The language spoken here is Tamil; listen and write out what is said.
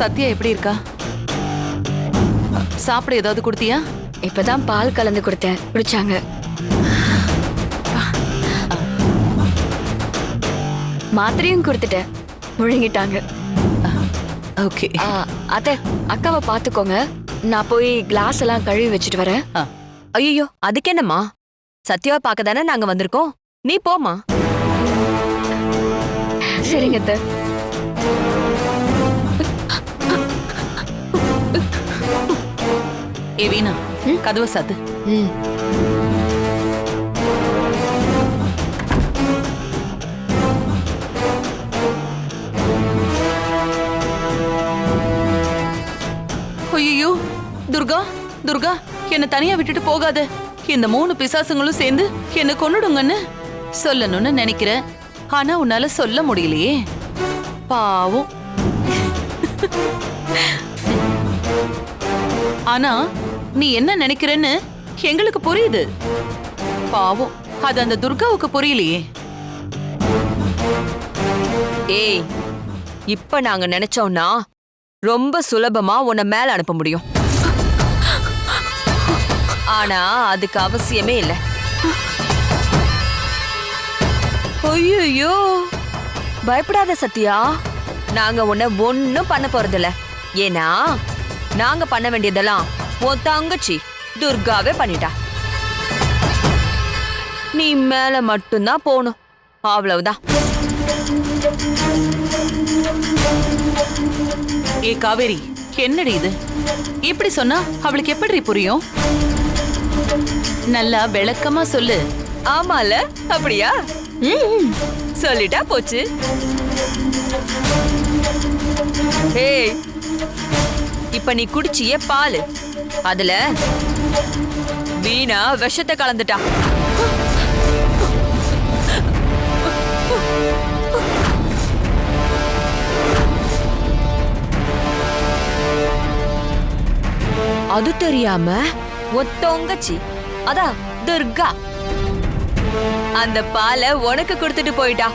சத்யா எப்படி இருக்கா? சாப்பிட ஏதாவது கொடுத்தியா? இப்பதான் பால் கலந்து கொடுத்தேன், குடிச்சாங்க. மாத்திரையும் கொடுத்துட்டேன், முழுங்கிட்டாங்க. ஓகே. அத்தை, அக்காவை பாத்துக்கோங்க, நான் போய் கிளாஸ் எல்லாம் கழுவி வச்சுட்டு வரேன். ஐயோ, அதுக்கு என்னம்மா? சத்யாவை பார்க்க தானே நாங்க வந்திருக்கோம், நீ போமா. சரிங்க அத்தை. ஏ வீணா, கதவை சாத்து. ஐயோ துர்கா, துர்கா, என்ன தனியா விட்டுட்டு போகாத. இந்த 3 பிசாசுங்களும் சேர்ந்து என்ன கொன்னுடுங்கன்னு சொல்லணும்னு நினைக்கிறேன். ஆனா உன்னால சொல்ல முடியலையே. பாவம். ஆனா நீ என்ன நினைக்கிறன்னு எங்களுக்கு புரியுது. பாவம், அது அந்த துர்காவுக்கு புரியலையே. ஏய், இப்ப நாங்க நினைச்சோம்னா ரொம்ப சுலபமா உன்னை மேல அனுப்ப முடியும். ஆனா அதுக்கு அவசியமே இல்லை. ஐயோ, பயப்படாத சத்யா, நாங்க உன்னை ஒன்னும் பண்ண போறதில்ல. ஏன்னா நாங்க பண்ண வேண்டியதெல்லாம் உன் தங்கச்சி துர்காவே பண்ணிட்டா. நீ மேல மட்டும்தான் போகணும், அவ்வளவுதான். ஏ காவேரி, என்னடி இது? இப்படி சொன்னா அவளுக்கு எப்படி புரியும்? நல்லா விளக்கமா சொல்லு. ஆமால, அப்படியா? சொல்லிட்டா போச்சு. ஏய், இப்ப நீ குடிச்சிய பால், அதுல வீணா விஷத்தை கலந்துட்டா. அது தெரியாம ஒத்தொங்கச்சி, அதான் துர்கா, அந்த பாலை உனக்கு கொடுத்துட்டு போயிட்டா.